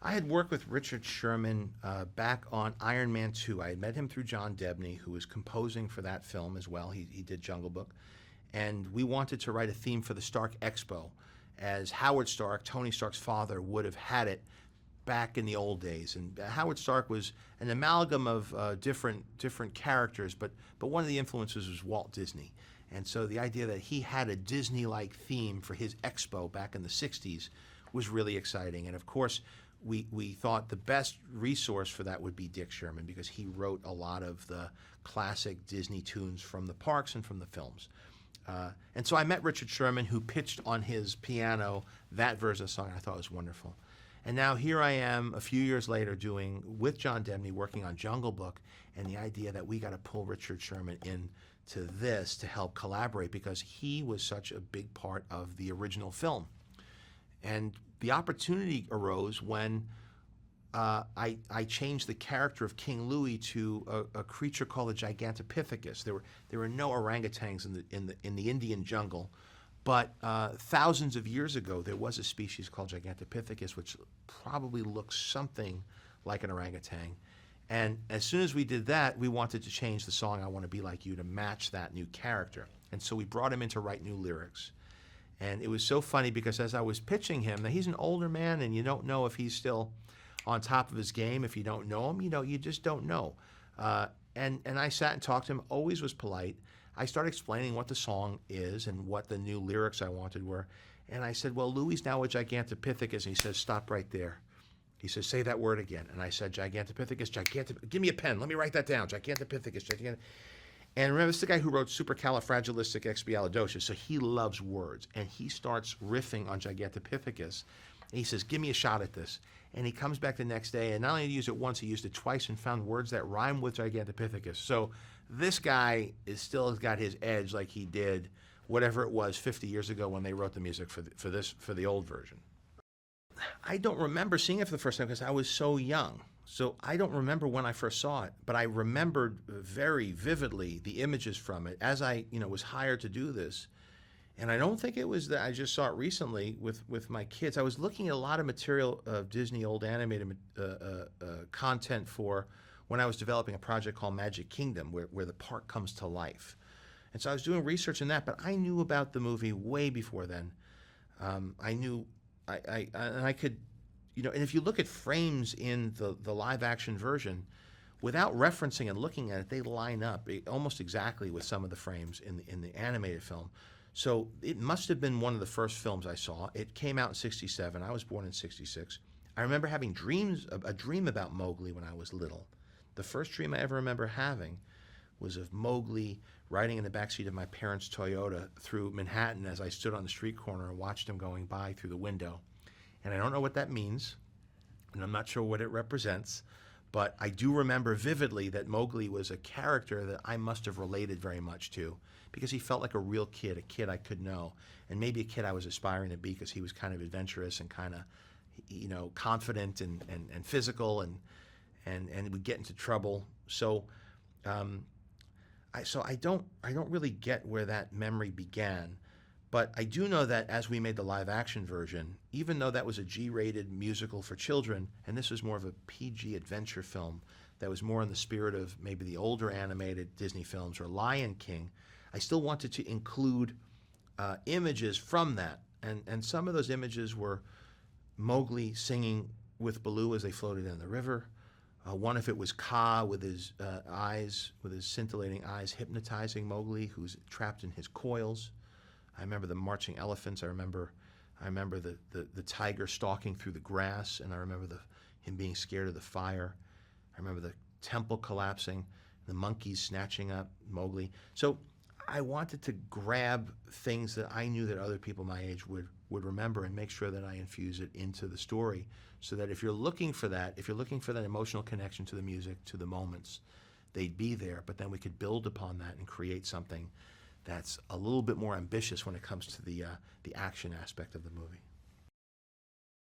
I had worked with Richard Sherman back on Iron Man 2. I had met him through John Debney, who was composing for that film as well. He did Jungle Book. And we wanted to write a theme for the Stark Expo, as Howard Stark, Tony Stark's father, would have had it back in the old days. And Howard Stark was an amalgam of different characters, but one of the influences was Walt Disney. And so the idea that he had a Disney-like theme for his expo back in the 60s was really exciting. And of course, we thought the best resource for that would be Dick Sherman, because he wrote a lot of the classic Disney tunes from the parks and from the films. And so I met Richard Sherman, who pitched on his piano that version of the song, and I thought it was wonderful. And now here I am a few years later doing, with John Debney, working on Jungle Book, and the idea that we got to pull Richard Sherman into this to help collaborate, because he was such a big part of the original film. And the opportunity arose when I changed the character of King Louie to a creature called a Gigantopithecus. There were no orangutans in the Indian jungle, but thousands of years ago there was a species called Gigantopithecus, which probably looks something like an orangutan. And as soon as we did that, we wanted to change the song "I Want to Be Like You" to match that new character. And so we brought him in to write new lyrics. And it was so funny, because as I was pitching him, now he's an older man, and you don't know if he's still on top of his game. If you don't know him, you just don't know. And I sat and talked to him, always was polite. I started explaining what the song is and what the new lyrics I wanted were. And I said, well, Louie's now a Gigantopithecus. And he says, stop right there. He says, say that word again. And I said, Gigantopithecus, give me a pen. Let me write that down. Gigantopithecus. And remember, this is the guy who wrote Supercalifragilisticexpialidocious, so he loves words. And he starts riffing on Gigantopithecus. And he says, give me a shot at this. And he comes back the next day, and not only did he use it once, he used it twice and found words that rhyme with Gigantopithecus. So this guy still has got his edge, like he did whatever it was 50 years ago when they wrote the music for the old version. I don't remember seeing it for the first time because I was so young. So I don't remember when I first saw it, but I remembered very vividly the images from it as I was hired to do this. And I don't think it was that I just saw it recently with my kids. I was looking at a lot of material of Disney old animated content for when I was developing a project called Magic Kingdom, where the park comes to life. And so I was doing research in that, but I knew about the movie way before then. I could, and if you look at frames in the live action version, without referencing and looking at it, they line up almost exactly with some of the frames in the animated film. So it must have been one of the first films I saw. It came out in '67. I was born in '66. I remember having a dream about Mowgli when I was little. The first dream I ever remember having was of Mowgli riding in the backseat of my parents' Toyota through Manhattan as I stood on the street corner and watched him going by through the window. And I don't know what that means, and I'm not sure what it represents, but I do remember vividly that Mowgli was a character that I must have related very much to, because he felt like a real kid, a kid I could know, and maybe a kid I was aspiring to be, because he was kind of adventurous and kind of, confident and physical and would get into trouble. So, I don't really get where that memory began, but I do know that as we made the live action version, even though that was a G-rated musical for children, and this was more of a PG adventure film that was more in the spirit of maybe the older animated Disney films or Lion King, I still wanted to include images from that. And some of those images were Mowgli singing with Baloo as they floated in the river. One if it was Kaa with his scintillating eyes hypnotizing Mowgli, who's trapped in his coils. I remember the marching elephants. I remember the tiger stalking through the grass, and I remember him being scared of the fire. I remember the temple collapsing, the monkeys snatching up Mowgli. So I wanted to grab things that I knew that other people my age would remember and make sure that I infuse it into the story, so that if you're looking for that emotional connection to the music, to the moments, they'd be there, but then we could build upon that and create something that's a little bit more ambitious when it comes to the action aspect of the movie.